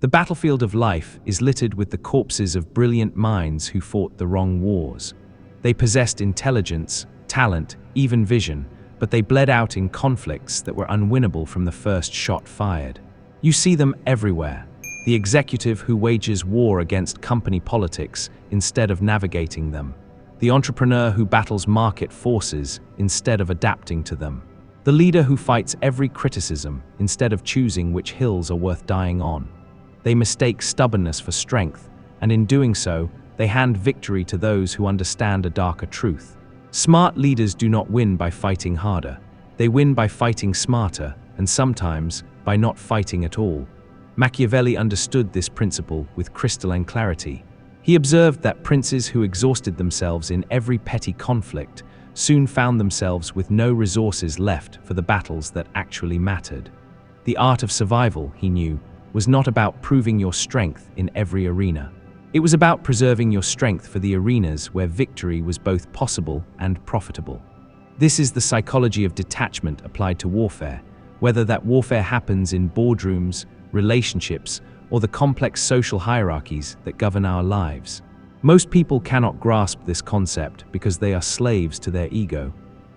The battlefield of life is littered with the corpses of brilliant minds who fought the wrong wars. They possessed intelligence, talent, even vision, but they bled out in conflicts that were unwinnable from the first shot fired. You see them everywhere. The executive who wages war against company politics instead of navigating them. The entrepreneur who battles market forces instead of adapting to them. The leader who fights every criticism instead of choosing which hills are worth dying on. They mistake stubbornness for strength, and in doing so, they hand victory to those who understand a darker truth. Smart leaders do not win by fighting harder. They win by fighting smarter, and sometimes by not fighting at all. Machiavelli understood this principle with crystalline clarity. He observed that princes who exhausted themselves in every petty conflict soon found themselves with no resources left for the battles that actually mattered. The art of survival, he knew, was not about proving your strength in every arena. It was about preserving your strength for the arenas where victory was both possible and profitable. This is the psychology of detachment applied to warfare, whether that warfare happens in boardrooms, relationships, or the complex social hierarchies that govern our lives. Most people cannot grasp this concept because they are slaves to their ego.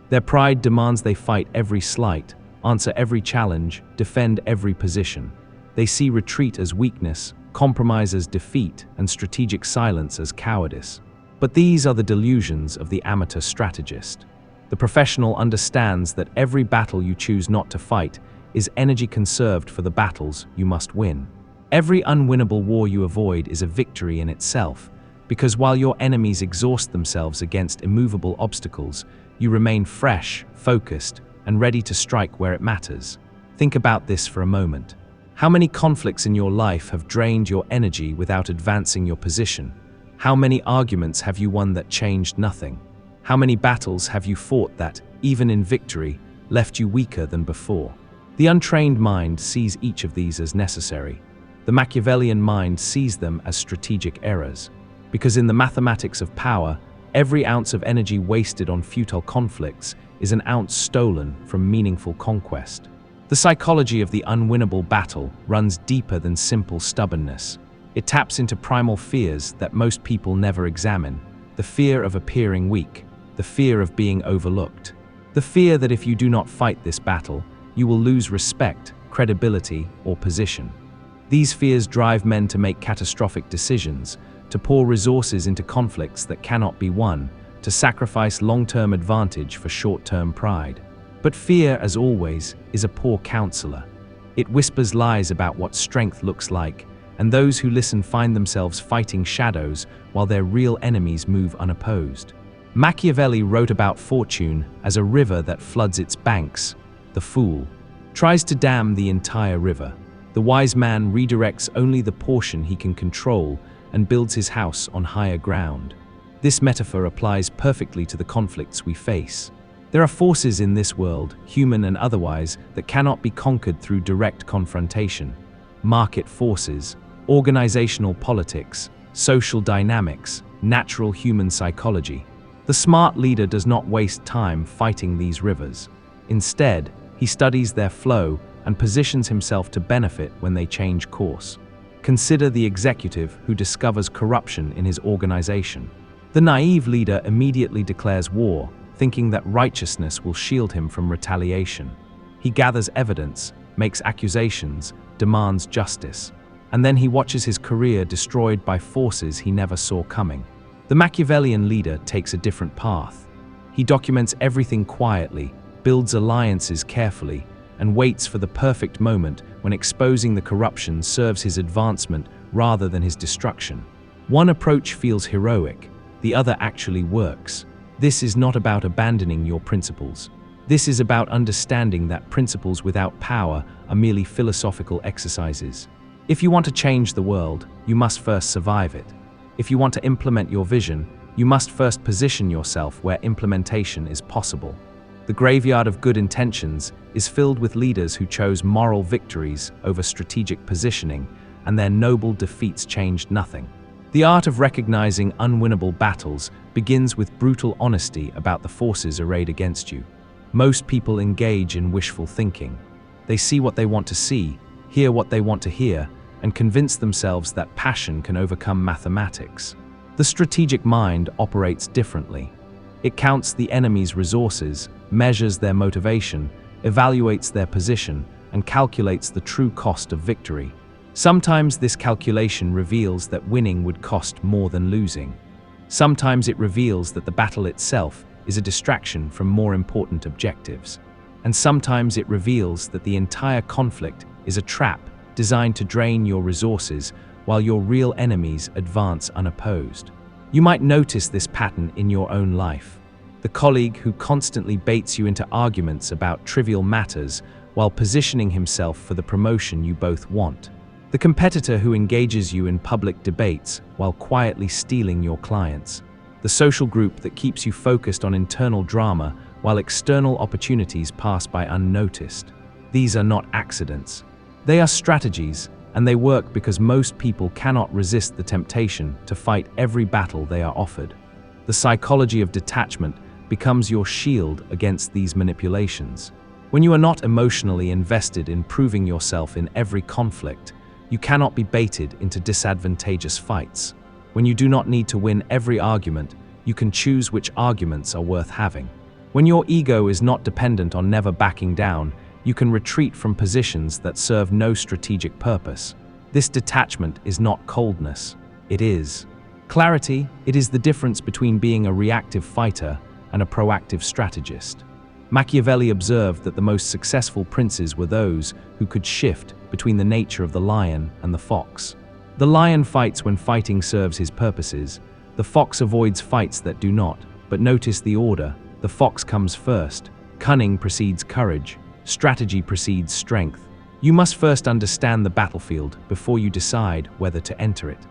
Their pride demands they fight every slight, answer every challenge, defend every position. They see retreat as weakness, compromise as defeat, and strategic silence as cowardice. But these are the delusions of the amateur strategist. The professional understands that every battle you choose not to fight is energy conserved for the battles you must win. Every unwinnable war you avoid is a victory in itself, because while your enemies exhaust themselves against immovable obstacles, you remain fresh, focused, and ready to strike where it matters. Think about this for a moment. How many conflicts in your life have drained your energy without advancing your position? How many arguments have you won that changed nothing? How many battles have you fought that, even in victory, left you weaker than before? The untrained mind sees each of these as necessary. The Machiavellian mind sees them as strategic errors. Because in the mathematics of power, every ounce of energy wasted on futile conflicts is an ounce stolen from meaningful conquest. The psychology of the unwinnable battle runs deeper than simple stubbornness. It taps into primal fears that most people never examine. The fear of appearing weak, the fear of being overlooked, the fear that if you do not fight this battle, you will lose respect, credibility, or position. These fears drive men to make catastrophic decisions, to pour resources into conflicts that cannot be won, to sacrifice long-term advantage for short-term pride. But fear, as always, is a poor counselor. It whispers lies about what strength looks like, and those who listen find themselves fighting shadows while their real enemies move unopposed. Machiavelli wrote about fortune as a river that floods its banks. The fool tries to dam the entire river. The wise man redirects only the portion he can control and builds his house on higher ground. This metaphor applies perfectly to the conflicts we face. There are forces in this world, human and otherwise, that cannot be conquered through direct confrontation. Market forces, organizational politics, social dynamics, natural human psychology. The smart leader does not waste time fighting these rivers. Instead, he studies their flow and positions himself to benefit when they change course. Consider the executive who discovers corruption in his organization. The naive leader immediately declares war, thinking that righteousness will shield him from retaliation. He gathers evidence, makes accusations, demands justice, and then he watches his career destroyed by forces he never saw coming. The Machiavellian leader takes a different path. He documents everything quietly, builds alliances carefully, and waits for the perfect moment when exposing the corruption serves his advancement rather than his destruction. One approach feels heroic, the other actually works. This is not about abandoning your principles. This is about understanding that principles without power are merely philosophical exercises. If you want to change the world, you must first survive it. If you want to implement your vision, you must first position yourself where implementation is possible. The graveyard of good intentions is filled with leaders who chose moral victories over strategic positioning, and their noble defeats changed nothing. The art of recognizing unwinnable battles begins with brutal honesty about the forces arrayed against you. Most people engage in wishful thinking. They see what they want to see, hear what they want to hear, and convince themselves that passion can overcome mathematics. The strategic mind operates differently. It counts the enemy's resources, measures their motivation, evaluates their position, and calculates the true cost of victory. Sometimes this calculation reveals that winning would cost more than losing. Sometimes it reveals that the battle itself is a distraction from more important objectives. And sometimes it reveals that the entire conflict is a trap designed to drain your resources while your real enemies advance unopposed. You might notice this pattern in your own life. The colleague who constantly baits you into arguments about trivial matters while positioning himself for the promotion you both want. The competitor who engages you in public debates while quietly stealing your clients. The social group that keeps you focused on internal drama while external opportunities pass by unnoticed. These are not accidents. They are strategies, and they work because most people cannot resist the temptation to fight every battle they are offered. The psychology of detachment becomes your shield against these manipulations. When you are not emotionally invested in proving yourself in every conflict, you cannot be baited into disadvantageous fights. When you do not need to win every argument, you can choose which arguments are worth having. When your ego is not dependent on never backing down, you can retreat from positions that serve no strategic purpose. This detachment is not coldness. It is clarity. It is the difference between being a reactive fighter and a proactive strategist. Machiavelli observed that the most successful princes were those who could shift between the nature of the lion and the fox. The lion fights when fighting serves his purposes. The fox avoids fights that do not. But notice the order. The fox comes first. Cunning precedes courage. Strategy precedes strength. You must first understand the battlefield before you decide whether to enter it.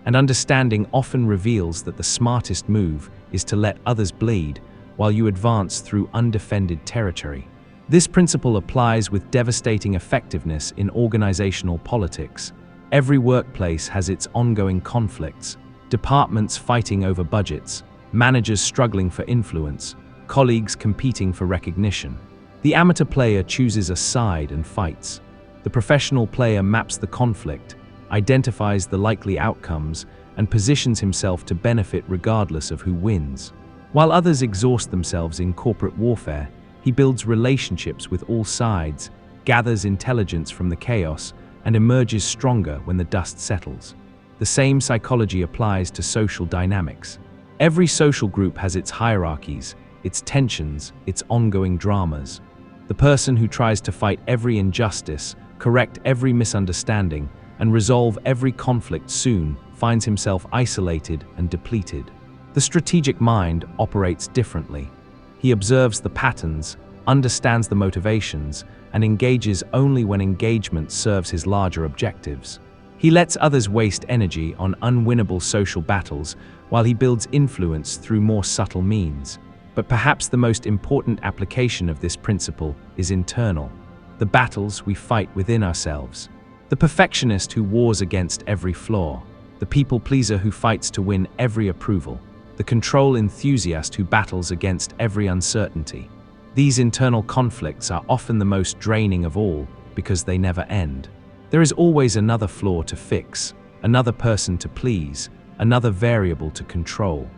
And understanding often reveals that the smartest move is to let others bleed while you advance through undefended territory. This principle applies with devastating effectiveness in organizational politics. Every workplace has its ongoing conflicts, departments fighting over budgets, managers struggling for influence, colleagues competing for recognition. The amateur player chooses a side and fights. The professional player maps the conflict, identifies the likely outcomes, and positions himself to benefit regardless of who wins. While others exhaust themselves in corporate warfare, he builds relationships with all sides, gathers intelligence from the chaos, and emerges stronger when the dust settles. The same psychology applies to social dynamics. Every social group has its hierarchies, its tensions, its ongoing dramas. The person who tries to fight every injustice, correct every misunderstanding, and resolve every conflict soon finds himself isolated and depleted. The strategic mind operates differently. He observes the patterns, understands the motivations, and engages only when engagement serves his larger objectives. He lets others waste energy on unwinnable social battles while he builds influence through more subtle means. But perhaps the most important application of this principle is internal. The battles we fight within ourselves. The perfectionist who wars against every flaw. The people pleaser who fights to win every approval. The control enthusiast who battles against every uncertainty. These internal conflicts are often the most draining of all because they never end. There is always another flaw to fix, another person to please, another variable to control.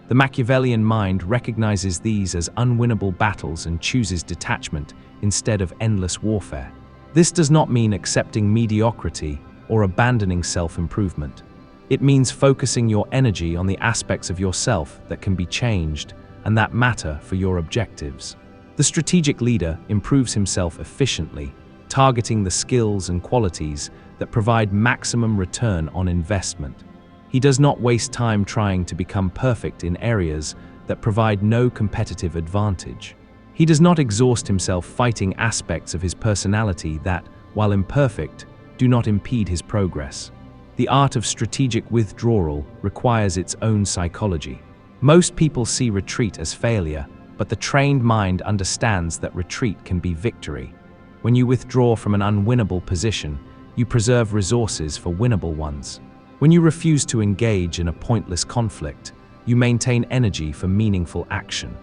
The Machiavellian mind recognizes these as unwinnable battles and chooses detachment instead of endless warfare. This does not mean accepting mediocrity or abandoning self-improvement. It means focusing your energy on the aspects of yourself that can be changed and that matter for your objectives. The strategic leader improves himself efficiently, targeting the skills and qualities that provide maximum return on investment. He does not waste time trying to become perfect in areas that provide no competitive advantage. He does not exhaust himself fighting aspects of his personality that, while imperfect, do not impede his progress. The art of strategic withdrawal requires its own psychology. Most people see retreat as failure, but the trained mind understands that retreat can be victory. When you withdraw from an unwinnable position, you preserve resources for winnable ones. When you refuse to engage in a pointless conflict, you maintain energy for meaningful action.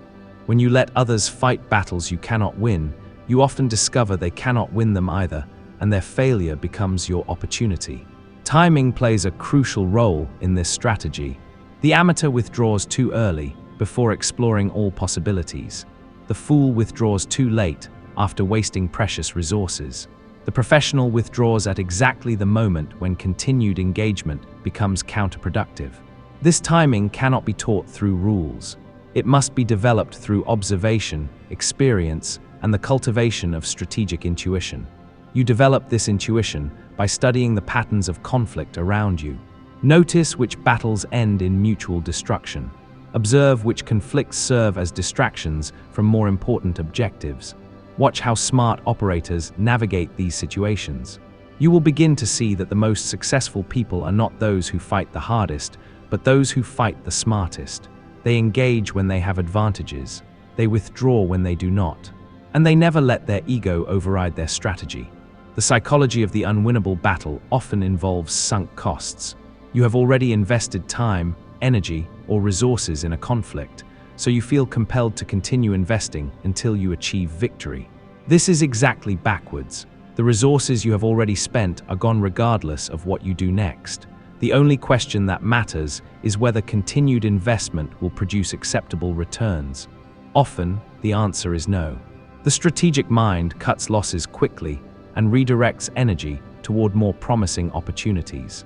When you let others fight battles you cannot win, you often discover they cannot win them either, and their failure becomes your opportunity. Timing plays a crucial role in this strategy. The amateur withdraws too early, before exploring all possibilities. The fool withdraws too late, after wasting precious resources. The professional withdraws at exactly the moment when continued engagement becomes counterproductive. This timing cannot be taught through rules. It must be developed through observation, experience, and the cultivation of strategic intuition. You develop this intuition by studying the patterns of conflict around you. Notice which battles end in mutual destruction. Observe which conflicts serve as distractions from more important objectives. Watch how smart operators navigate these situations. You will begin to see that the most successful people are not those who fight the hardest, but those who fight the smartest. They engage when they have advantages. They withdraw when they do not. And they never let their ego override their strategy. The psychology of the unwinnable battle often involves sunk costs. You have already invested time, energy, or resources in a conflict, so you feel compelled to continue investing until you achieve victory. This is exactly backwards. The resources you have already spent are gone regardless of what you do next. The only question that matters is whether continued investment will produce acceptable returns. Often, the answer is no. The strategic mind cuts losses quickly and redirects energy toward more promising opportunities.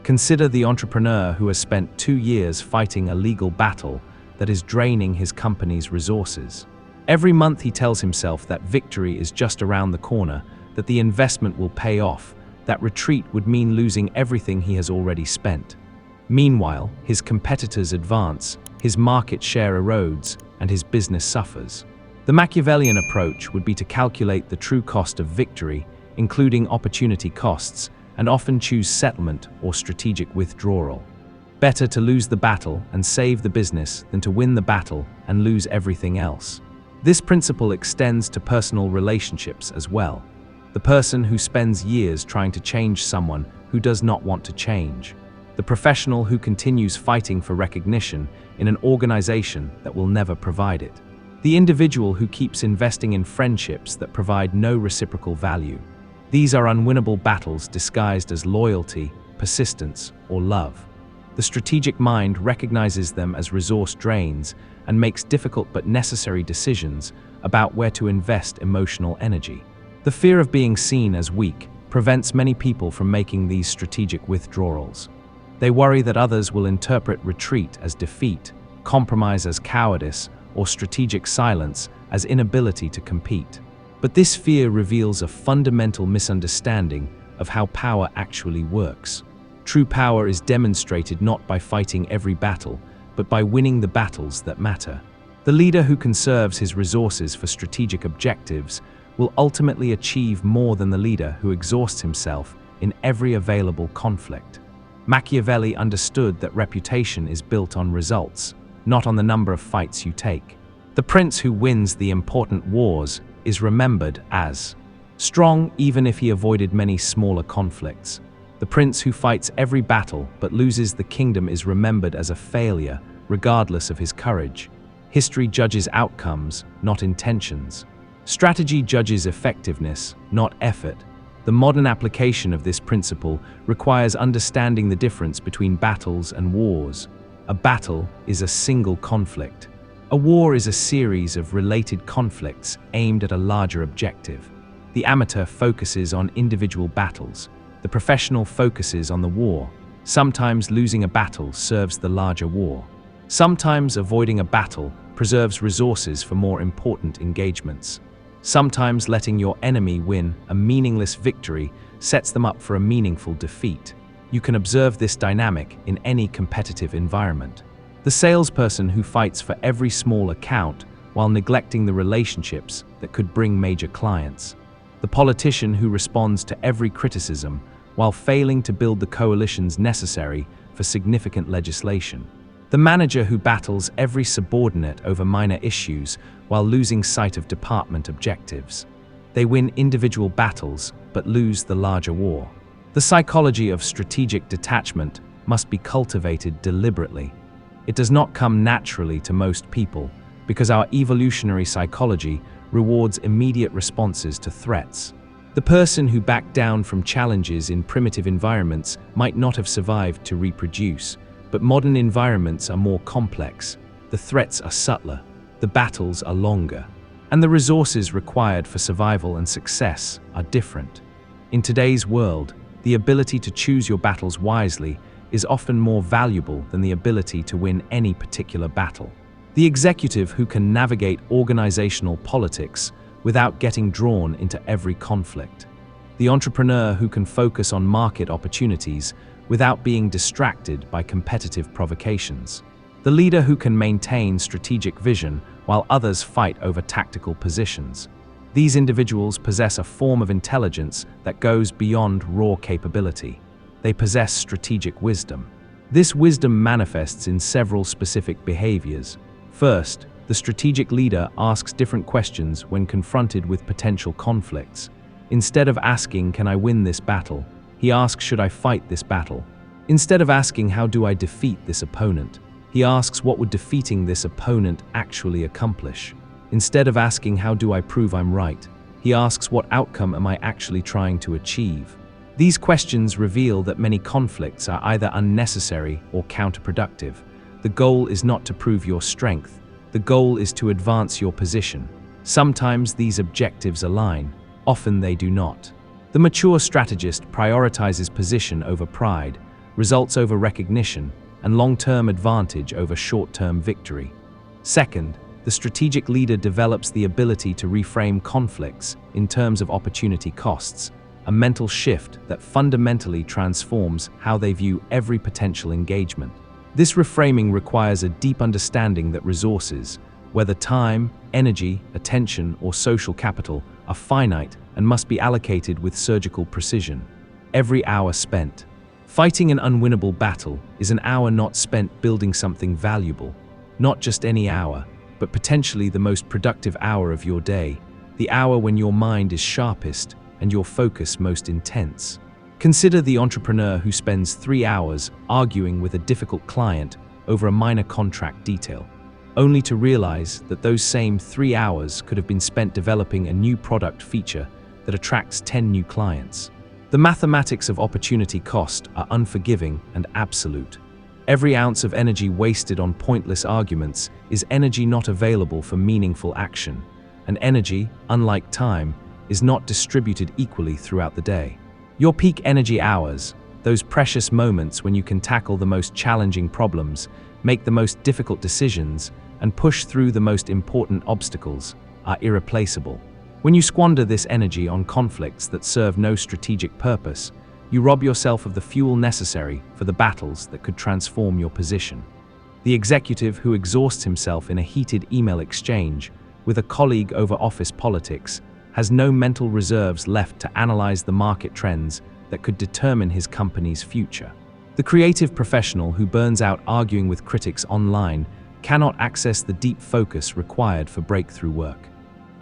Consider the entrepreneur who has spent 2 years fighting a legal battle that is draining his company's resources. Every month he tells himself that victory is just around the corner, that the investment will pay off, that retreat would mean losing everything he has already spent. Meanwhile, his competitors advance, his market share erodes, and his business suffers. The Machiavellian approach would be to calculate the true cost of victory, including opportunity costs, and often choose settlement or strategic withdrawal. Better to lose the battle and save the business than to win the battle and lose everything else. This principle extends to personal relationships as well. The person who spends years trying to change someone who does not want to change. The professional who continues fighting for recognition in an organization that will never provide it. The individual who keeps investing in friendships that provide no reciprocal value. These are unwinnable battles disguised as loyalty, persistence, or love. The strategic mind recognizes them as resource drains and makes difficult but necessary decisions about where to invest emotional energy. The fear of being seen as weak prevents many people from making these strategic withdrawals. They worry that others will interpret retreat as defeat, compromise as cowardice, or strategic silence as inability to compete. But this fear reveals a fundamental misunderstanding of how power actually works. True power is demonstrated not by fighting every battle, but by winning the battles that matter. The leader who conserves his resources for strategic objectives will ultimately achieve more than the leader who exhausts himself in every available conflict. Machiavelli understood that reputation is built on results, not on the number of fights you take. The prince who wins the important wars is remembered as strong even if he avoided many smaller conflicts. The prince who fights every battle but loses the kingdom is remembered as a failure, regardless of his courage. History judges outcomes, not intentions. Strategy judges effectiveness, not effort. The modern application of this principle requires understanding the difference between battles and wars. A battle is a single conflict. A war is a series of related conflicts aimed at a larger objective. The amateur focuses on individual battles. The professional focuses on the war. Sometimes losing a battle serves the larger war. Sometimes avoiding a battle preserves resources for more important engagements. Sometimes letting your enemy win a meaningless victory sets them up for a meaningful defeat. You can observe this dynamic in any competitive environment. The salesperson who fights for every small account while neglecting the relationships that could bring major clients. The politician who responds to every criticism while failing to build the coalitions necessary for significant legislation. The manager who battles every subordinate over minor issues while losing sight of department objectives. They win individual battles but lose the larger war. The psychology of strategic detachment must be cultivated deliberately. It does not come naturally to most people because our evolutionary psychology rewards immediate responses to threats. The person who backed down from challenges in primitive environments might not have survived to reproduce, but modern environments are more complex. The threats are subtler, the battles are longer, and the resources required for survival and success are different. In today's world, the ability to choose your battles wisely is often more valuable than the ability to win any particular battle. The executive who can navigate organizational politics without getting drawn into every conflict. The entrepreneur who can focus on market opportunities without being distracted by competitive provocations. The leader who can maintain strategic vision while others fight over tactical positions. These individuals possess a form of intelligence that goes beyond raw capability. They possess strategic wisdom. This wisdom manifests in several specific behaviors. First, the strategic leader asks different questions when confronted with potential conflicts. Instead of asking, "Can I win this battle?" he asks, "Should I fight this battle?" Instead of asking, "How do I defeat this opponent?" he asks, "What would defeating this opponent actually accomplish?" Instead of asking, "How do I prove I'm right?" he asks, "What outcome am I actually trying to achieve?" These questions reveal that many conflicts are either unnecessary or counterproductive. The goal is not to prove your strength. The goal is to advance your position. Sometimes these objectives align, often they do not. The mature strategist prioritizes position over pride, results over recognition, and long-term advantage over short-term victory. Second, the strategic leader develops the ability to reframe conflicts in terms of opportunity costs, a mental shift that fundamentally transforms how they view every potential engagement. This reframing requires a deep understanding that resources, whether time, energy, attention, or social capital, are finite and must be allocated with surgical precision. Every hour spent fighting an unwinnable battle is an hour not spent building something valuable. Not just any hour, but potentially the most productive hour of your day, the hour when your mind is sharpest and your focus most intense. Consider the entrepreneur who spends 3 hours arguing with a difficult client over a minor contract detail, only to realize that those same 3 hours could have been spent developing a new product feature that attracts 10 new clients. The mathematics of opportunity cost are unforgiving and absolute. Every ounce of energy wasted on pointless arguments is energy not available for meaningful action, and energy, unlike time, is not distributed equally throughout the day. Your peak energy hours, those precious moments when you can tackle the most challenging problems, make the most difficult decisions, and push through the most important obstacles, are irreplaceable. When you squander this energy on conflicts that serve no strategic purpose, you rob yourself of the fuel necessary for the battles that could transform your position. The executive who exhausts himself in a heated email exchange with a colleague over office politics has no mental reserves left to analyze the market trends that could determine his company's future. The creative professional who burns out arguing with critics online cannot access the deep focus required for breakthrough work.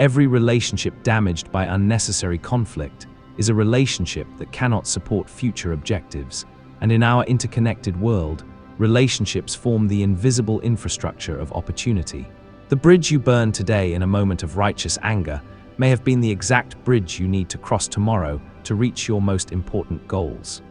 Every relationship damaged by unnecessary conflict is a relationship that cannot support future objectives, and in our interconnected world, relationships form the invisible infrastructure of opportunity. The bridge you burn today in a moment of righteous anger may have been the exact bridge you need to cross tomorrow to reach your most important goals.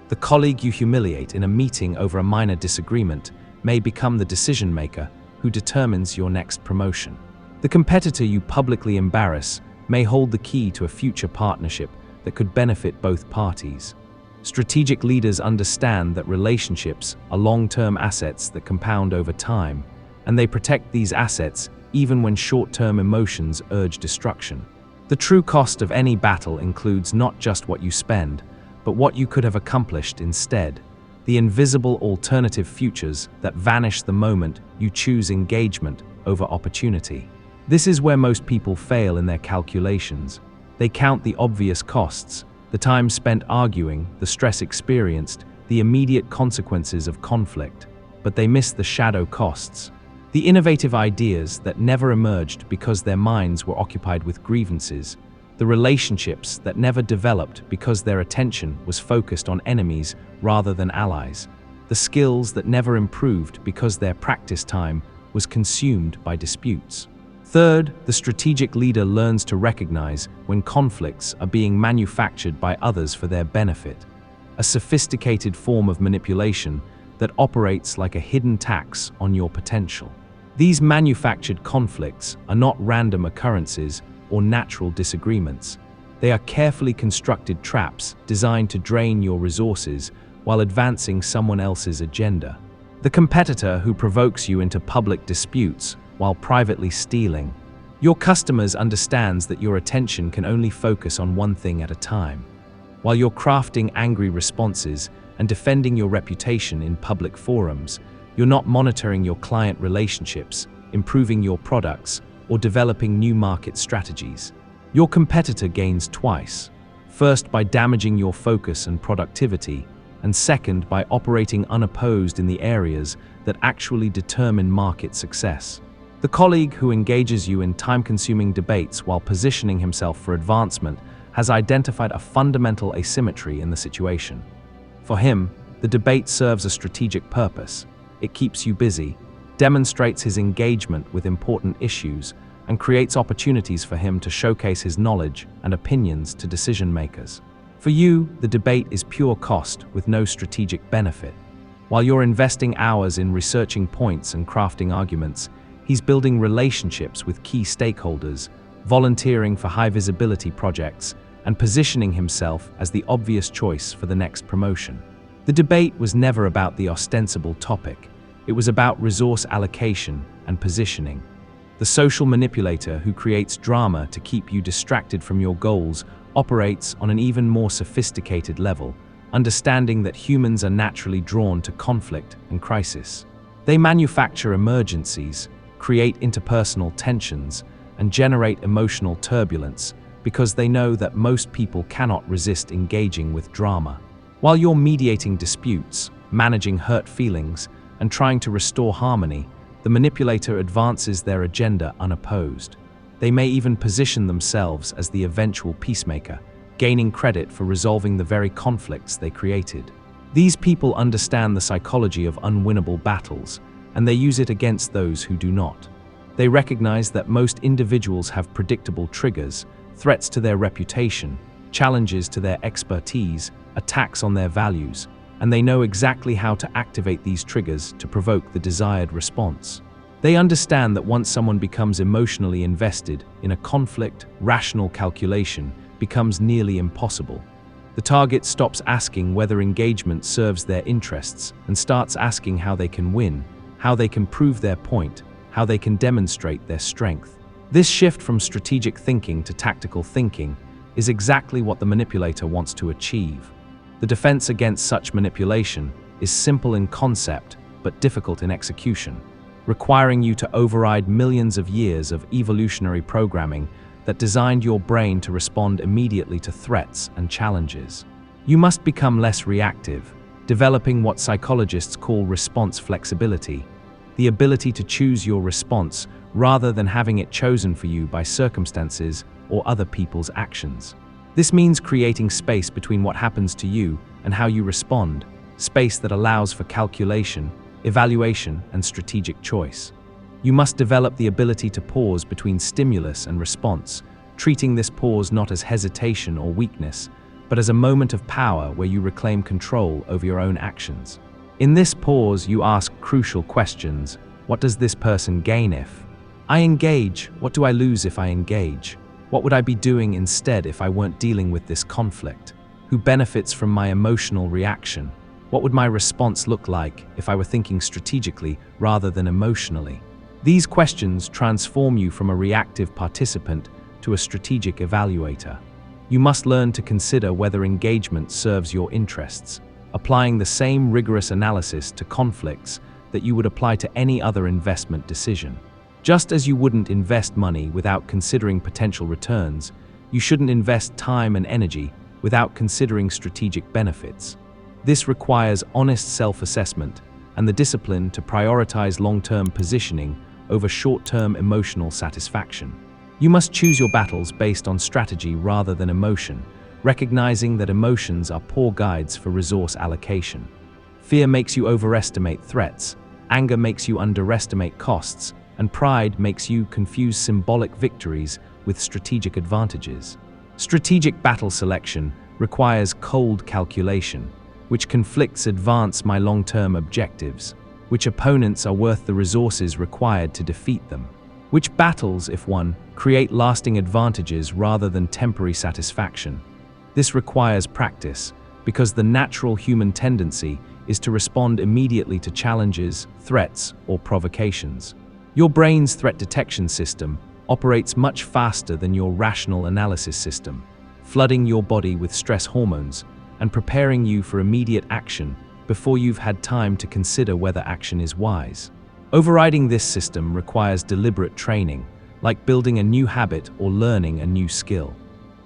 The colleague you humiliate in a meeting over a minor disagreement may become the decision maker who determines your next promotion. The competitor you publicly embarrass may hold the key to a future partnership that could benefit both parties. Strategic leaders understand that relationships are long-term assets that compound over time, and they protect these assets even when short-term emotions urge destruction. The true cost of any battle includes not just what you spend, but what you could have accomplished instead. The invisible alternative futures that vanish the moment you choose engagement over opportunity. This is where most people fail in their calculations. They count the obvious costs, the time spent arguing, the stress experienced, the immediate consequences of conflict, but they miss the shadow costs. The innovative ideas that never emerged because their minds were occupied with grievances, the relationships that never developed because their attention was focused on enemies rather than allies, the skills that never improved because their practice time was consumed by disputes. Third, the strategic leader learns to recognize when conflicts are being manufactured by others for their benefit, a sophisticated form of manipulation that operates like a hidden tax on your potential. These manufactured conflicts are not random occurrences or natural disagreements. They are carefully constructed traps designed to drain your resources while advancing someone else's agenda. The competitor who provokes you into public disputes while privately stealing. Your customers understands that your attention can only focus on one thing at a time. While you're crafting angry responses and defending your reputation in public forums, you're not monitoring your client relationships, improving your products, or developing new market strategies. Your competitor gains twice. First, by damaging your focus and productivity, and second, by operating unopposed in the areas that actually determine market success. The colleague who engages you in time-consuming debates while positioning himself for advancement has identified a fundamental asymmetry in the situation. For him, the debate serves a strategic purpose. It keeps you busy, demonstrates his engagement with important issues, and creates opportunities for him to showcase his knowledge and opinions to decision-makers. For you, the debate is pure cost with no strategic benefit. While you're investing hours in researching points and crafting arguments, he's building relationships with key stakeholders, volunteering for high-visibility projects, and positioning himself as the obvious choice for the next promotion. The debate was never about the ostensible topic. It was about resource allocation and positioning. The social manipulator who creates drama to keep you distracted from your goals operates on an even more sophisticated level, understanding that humans are naturally drawn to conflict and crisis. They manufacture emergencies, create interpersonal tensions, and generate emotional turbulence because they know that most people cannot resist engaging with drama. While you're mediating disputes, managing hurt feelings, and trying to restore harmony, the manipulator advances their agenda unopposed. They may even position themselves as the eventual peacemaker, gaining credit for resolving the very conflicts they created. These people understand the psychology of unwinnable battles, and they use it against those who do not. They recognize that most individuals have predictable triggers, threats to their reputation, challenges to their expertise, attacks on their values, and they know exactly how to activate these triggers to provoke the desired response. They understand that once someone becomes emotionally invested in a conflict, rational calculation becomes nearly impossible. The target stops asking whether engagement serves their interests and starts asking how they can win, how they can prove their point, how they can demonstrate their strength. This shift from strategic thinking to tactical thinking is exactly what the manipulator wants to achieve. The defense against such manipulation is simple in concept but difficult in execution, requiring you to override millions of years of evolutionary programming that designed your brain to respond immediately to threats and challenges. You must become less reactive, developing what psychologists call response flexibility, the ability to choose your response rather than having it chosen for you by circumstances or other people's actions. This means creating space between what happens to you and how you respond, space that allows for calculation, evaluation, and strategic choice. You must develop the ability to pause between stimulus and response, treating this pause not as hesitation or weakness, but as a moment of power where you reclaim control over your own actions. In this pause, you ask crucial questions. What does this person gain if I engage? What do I lose if I engage? What would I be doing instead if I weren't dealing with this conflict? Who benefits from my emotional reaction? What would my response look like if I were thinking strategically rather than emotionally? These questions transform you from a reactive participant to a strategic evaluator. You must learn to consider whether engagement serves your interests, applying the same rigorous analysis to conflicts that you would apply to any other investment decision. Just as you wouldn't invest money without considering potential returns, you shouldn't invest time and energy without considering strategic benefits. This requires honest self-assessment and the discipline to prioritize long-term positioning over short-term emotional satisfaction. You must choose your battles based on strategy rather than emotion, recognizing that emotions are poor guides for resource allocation. Fear makes you overestimate threats, anger makes you underestimate costs, and pride makes you confuse symbolic victories with strategic advantages. Strategic battle selection requires cold calculation, which conflicts advance my long-term objectives, which opponents are worth the resources required to defeat them, which battles, if won, create lasting advantages rather than temporary satisfaction. This requires practice, because the natural human tendency is to respond immediately to challenges, threats, or provocations. Your brain's threat detection system operates much faster than your rational analysis system, flooding your body with stress hormones and preparing you for immediate action before you've had time to consider whether action is wise. Overriding this system requires deliberate training, like building a new habit or learning a new skill.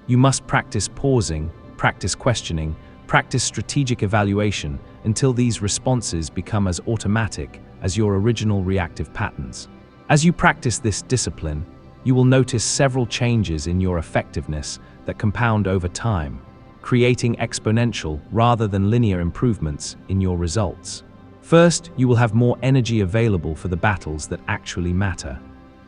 You must practice pausing, practice questioning, practice strategic evaluation until these responses become as automatic as your original reactive patterns. As you practice this discipline, you will notice several changes in your effectiveness that compound over time, creating exponential rather than linear improvements in your results. First, you will have more energy available for the battles that actually matter.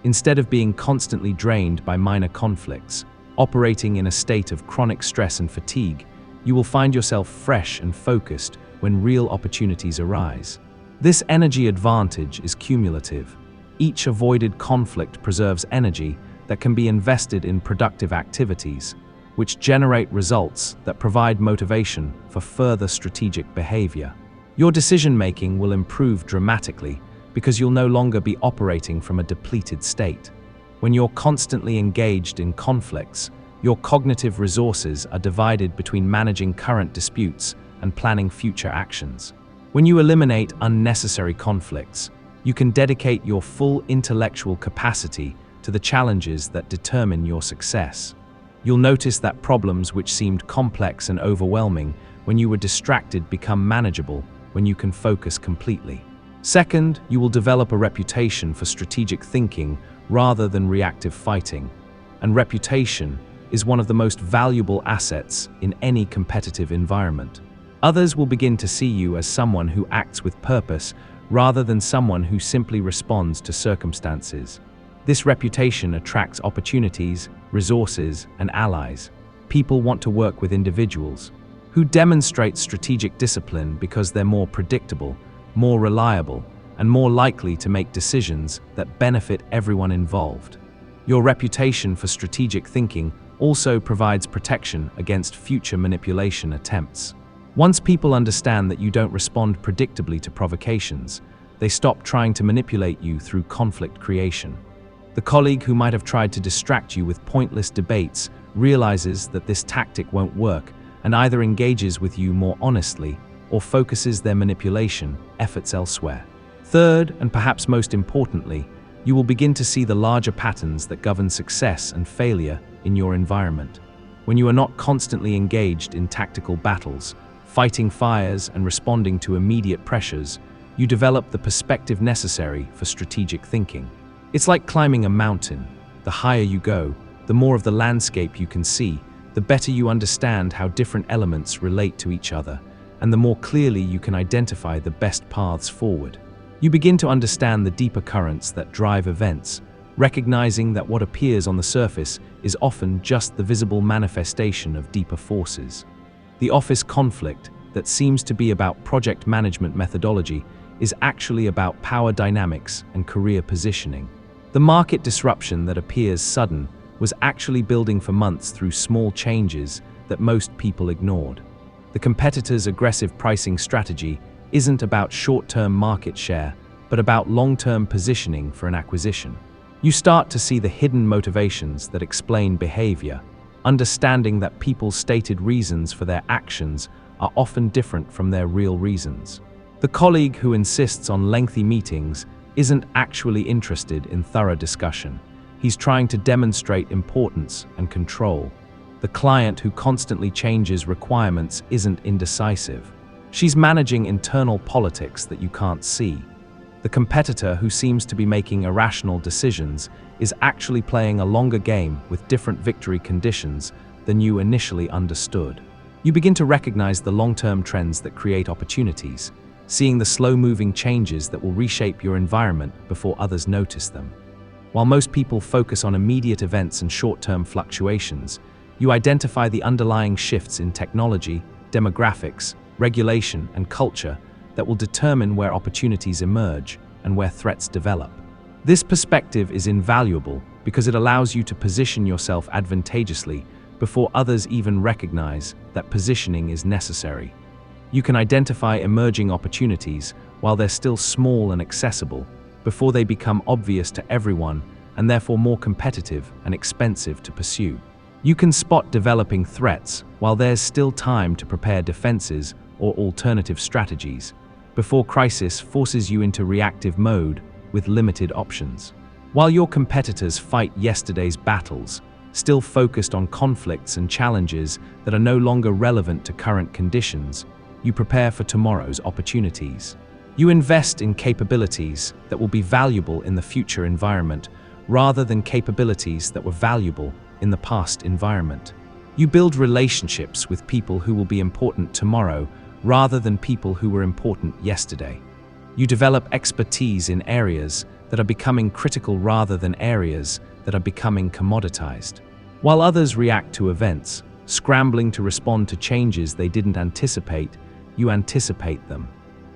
Instead of being constantly drained by minor conflicts, operating in a state of chronic stress and fatigue, you will find yourself fresh and focused when real opportunities arise. This energy advantage is cumulative. Each avoided conflict preserves energy that can be invested in productive activities, which generate results that provide motivation for further strategic behavior. Your decision-making will improve dramatically because you'll no longer be operating from a depleted state. When you're constantly engaged in conflicts, your cognitive resources are divided between managing current disputes and planning future actions. When you eliminate unnecessary conflicts, you can dedicate your full intellectual capacity to the challenges that determine your success. You'll notice that problems which seemed complex and overwhelming when you were distracted become manageable when you can focus completely. Second, you will develop a reputation for strategic thinking rather than reactive fighting. And reputation is one of the most valuable assets in any competitive environment. Others will begin to see you as someone who acts with purpose rather than someone who simply responds to circumstances. This reputation attracts opportunities, resources, and allies. People want to work with individuals who demonstrate strategic discipline because they're more predictable, more reliable, and more likely to make decisions that benefit everyone involved. Your reputation for strategic thinking also provides protection against future manipulation attempts. Once people understand that you don't respond predictably to provocations, they stop trying to manipulate you through conflict creation. The colleague who might have tried to distract you with pointless debates realizes that this tactic won't work and either engages with you more honestly or focuses their manipulation efforts elsewhere. Third, and perhaps most importantly, you will begin to see the larger patterns that govern success and failure in your environment. When you are not constantly engaged in tactical battles, fighting fires and responding to immediate pressures, you develop the perspective necessary for strategic thinking. It's like climbing a mountain. The higher you go, the more of the landscape you can see, the better you understand how different elements relate to each other, and the more clearly you can identify the best paths forward. You begin to understand the deeper currents that drive events, recognizing that what appears on the surface is often just the visible manifestation of deeper forces. The office conflict that seems to be about project management methodology is actually about power dynamics and career positioning. The market disruption that appears sudden was actually building for months through small changes that most people ignored. The competitor's aggressive pricing strategy isn't about short-term market share, but about long-term positioning for an acquisition. You start to see the hidden motivations that explain behavior, understanding that people's stated reasons for their actions are often different from their real reasons. The colleague who insists on lengthy meetings isn't actually interested in thorough discussion. He's trying to demonstrate importance and control. The client who constantly changes requirements isn't indecisive. She's managing internal politics that you can't see. The competitor who seems to be making irrational decisions is actually playing a longer game with different victory conditions than you initially understood. You begin to recognize the long-term trends that create opportunities, seeing the slow-moving changes that will reshape your environment before others notice them. While most people focus on immediate events and short-term fluctuations, you identify the underlying shifts in technology, demographics, regulation, and culture that will determine where opportunities emerge and where threats develop. This perspective is invaluable because it allows you to position yourself advantageously before others even recognize that positioning is necessary. You can identify emerging opportunities while they're still small and accessible, before they become obvious to everyone and therefore more competitive and expensive to pursue. You can spot developing threats while there's still time to prepare defenses or alternative strategies, before crisis forces you into reactive mode with limited options. While your competitors fight yesterday's battles, still focused on conflicts and challenges that are no longer relevant to current conditions, you prepare for tomorrow's opportunities. You invest in capabilities that will be valuable in the future environment rather than capabilities that were valuable in the past environment. You build relationships with people who will be important tomorrow rather than people who were important yesterday. You develop expertise in areas that are becoming critical rather than areas that are becoming commoditized. While others react to events, scrambling to respond to changes they didn't anticipate, you anticipate them.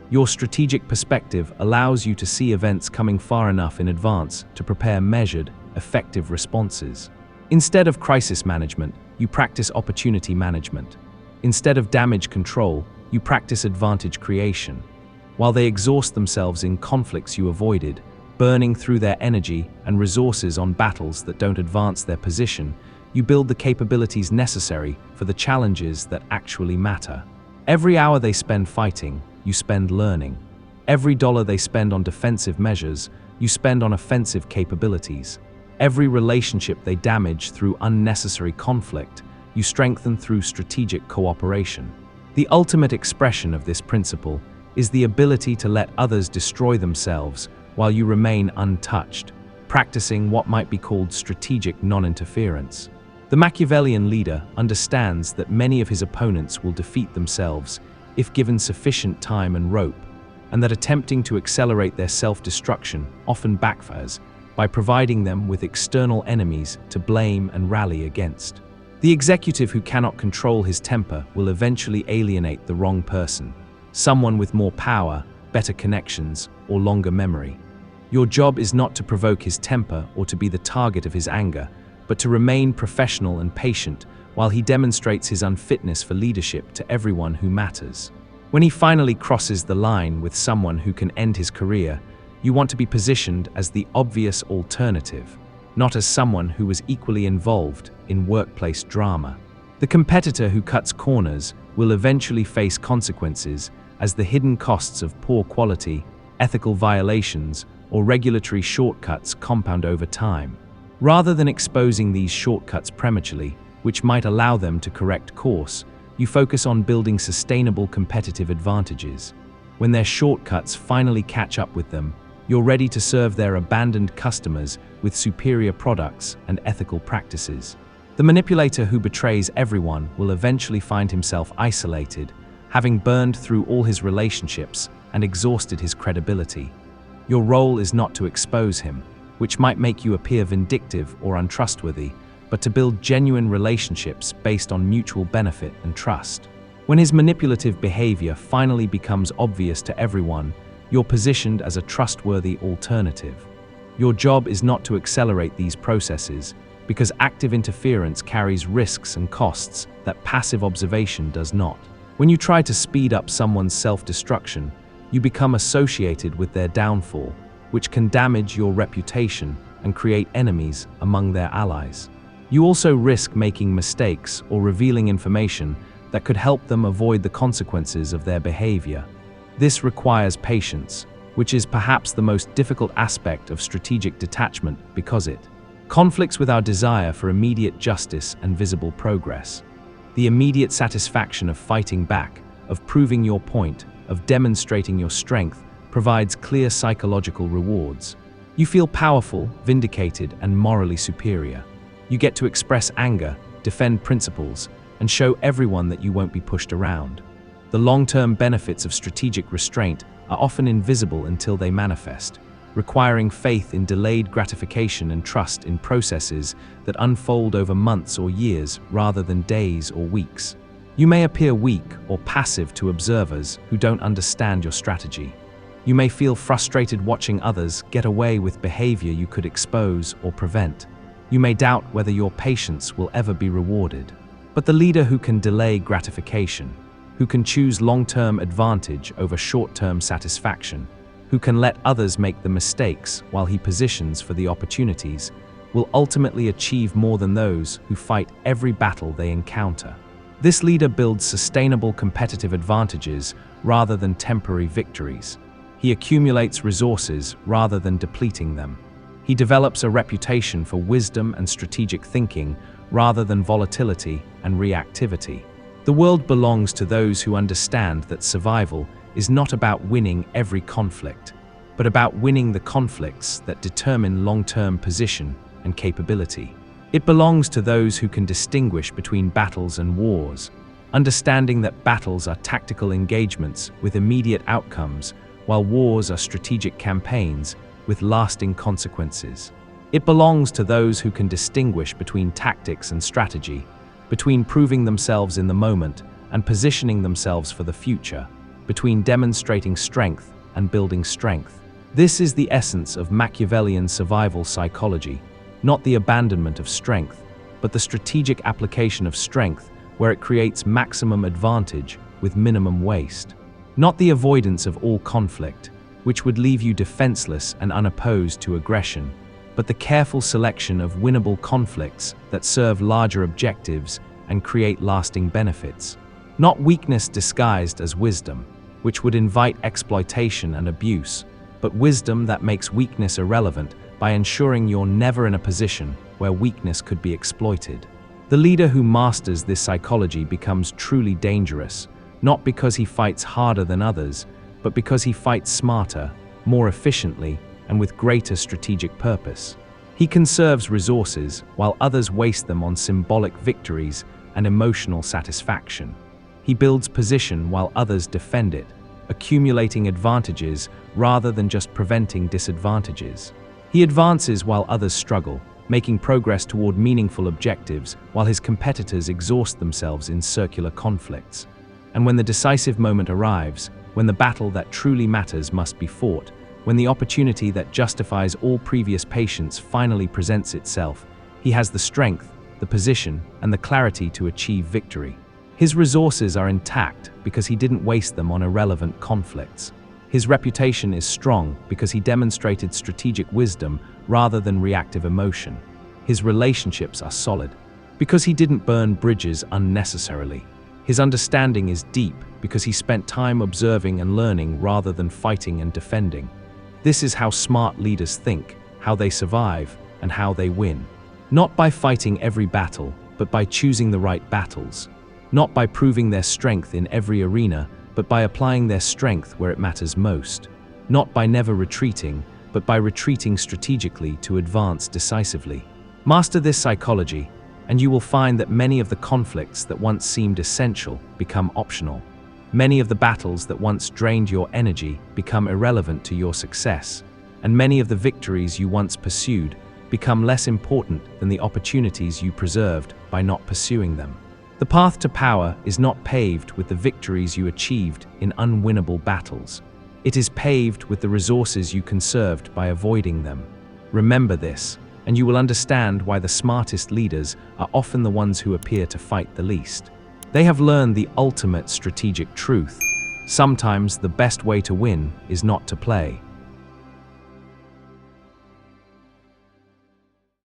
Your strategic perspective allows you to see events coming far enough in advance to prepare measured, effective responses. Instead of crisis management, you practice opportunity management. Instead of damage control, you practice advantage creation. While they exhaust themselves in conflicts you avoided, burning through their energy and resources on battles that don't advance their position, you build the capabilities necessary for the challenges that actually matter. Every hour they spend fighting, you spend learning. Every dollar they spend on defensive measures, you spend on offensive capabilities. Every relationship they damage through unnecessary conflict, you strengthen through strategic cooperation. The ultimate expression of this principle is the ability to let others destroy themselves while you remain untouched, practicing what might be called strategic non-interference. The Machiavellian leader understands that many of his opponents will defeat themselves if given sufficient time and rope, and that attempting to accelerate their self-destruction often backfires by providing them with external enemies to blame and rally against. The executive who cannot control his temper will eventually alienate the wrong person, someone with more power, better connections, or longer memory. Your job is not to provoke his temper or to be the target of his anger, but to remain professional and patient while he demonstrates his unfitness for leadership to everyone who matters. When he finally crosses the line with someone who can end his career, you want to be positioned as the obvious alternative, not as someone who was equally involved in workplace drama. The competitor who cuts corners will eventually face consequences as the hidden costs of poor quality, ethical violations, or regulatory shortcuts compound over time. Rather than exposing these shortcuts prematurely, which might allow them to correct course, you focus on building sustainable competitive advantages. When their shortcuts finally catch up with them, you're ready to serve their abandoned customers with superior products and ethical practices. The manipulator who betrays everyone will eventually find himself isolated, having burned through all his relationships and exhausted his credibility. Your role is not to expose him, which might make you appear vindictive or untrustworthy, but to build genuine relationships based on mutual benefit and trust. When his manipulative behavior finally becomes obvious to everyone, you're positioned as a trustworthy alternative. Your job is not to accelerate these processes, because active interference carries risks and costs that passive observation does not. When you try to speed up someone's self-destruction, you become associated with their downfall, which can damage your reputation and create enemies among their allies. You also risk making mistakes or revealing information that could help them avoid the consequences of their behavior. This requires patience, which is perhaps the most difficult aspect of strategic detachment because it conflicts with our desire for immediate justice and visible progress. The immediate satisfaction of fighting back, of proving your point, of demonstrating your strength, provides clear psychological rewards. You feel powerful, vindicated, and morally superior. You get to express anger, defend principles, and show everyone that you won't be pushed around. The long-term benefits of strategic restraint are often invisible until they manifest, requiring faith in delayed gratification and trust in processes that unfold over months or years rather than days or weeks. You may appear weak or passive to observers who don't understand your strategy. You may feel frustrated watching others get away with behavior you could expose or prevent. You may doubt whether your patience will ever be rewarded. But the leader who can delay gratification, who can choose long-term advantage over short-term satisfaction, who can let others make the mistakes while he positions for the opportunities, will ultimately achieve more than those who fight every battle they encounter. This leader builds sustainable competitive advantages rather than temporary victories. He accumulates resources rather than depleting them. He develops a reputation for wisdom and strategic thinking rather than volatility and reactivity. The world belongs to those who understand that survival is not about winning every conflict, but about winning the conflicts that determine long-term position and capability. It belongs to those who can distinguish between battles and wars, understanding that battles are tactical engagements with immediate outcomes, while wars are strategic campaigns with lasting consequences. It belongs to those who can distinguish between tactics and strategy, between proving themselves in the moment and positioning themselves for the future, between demonstrating strength and building strength. This is the essence of Machiavellian survival psychology, not the abandonment of strength, but the strategic application of strength where it creates maximum advantage with minimum waste. Not the avoidance of all conflict, which would leave you defenseless and unopposed to aggression, but the careful selection of winnable conflicts that serve larger objectives and create lasting benefits. Not weakness disguised as wisdom, which would invite exploitation and abuse, but wisdom that makes weakness irrelevant by ensuring you're never in a position where weakness could be exploited. The leader who masters this psychology becomes truly dangerous, not because he fights harder than others, but because he fights smarter, more efficiently, and with greater strategic purpose. He conserves resources while others waste them on symbolic victories and emotional satisfaction. He builds position while others defend it, accumulating advantages rather than just preventing disadvantages. He advances while others struggle, making progress toward meaningful objectives while his competitors exhaust themselves in circular conflicts. And when the decisive moment arrives, when the battle that truly matters must be fought, when the opportunity that justifies all previous patience finally presents itself, he has the strength, the position, and the clarity to achieve victory. His resources are intact because he didn't waste them on irrelevant conflicts. His reputation is strong because he demonstrated strategic wisdom rather than reactive emotion. His relationships are solid because he didn't burn bridges unnecessarily. His understanding is deep because he spent time observing and learning rather than fighting and defending. This is how smart leaders think, how they survive, and how they win. Not by fighting every battle, but by choosing the right battles. Not by proving their strength in every arena, but by applying their strength where it matters most. Not by never retreating, but by retreating strategically to advance decisively. Master this psychology, and you will find that many of the conflicts that once seemed essential become optional. Many of the battles that once drained your energy become irrelevant to your success, and many of the victories you once pursued become less important than the opportunities you preserved by not pursuing them. The path to power is not paved with the victories you achieved in unwinnable battles. It is paved with the resources you conserved by avoiding them. Remember this, and you will understand why the smartest leaders are often the ones who appear to fight the least. They have learned the ultimate strategic truth. Sometimes the best way to win is not to play.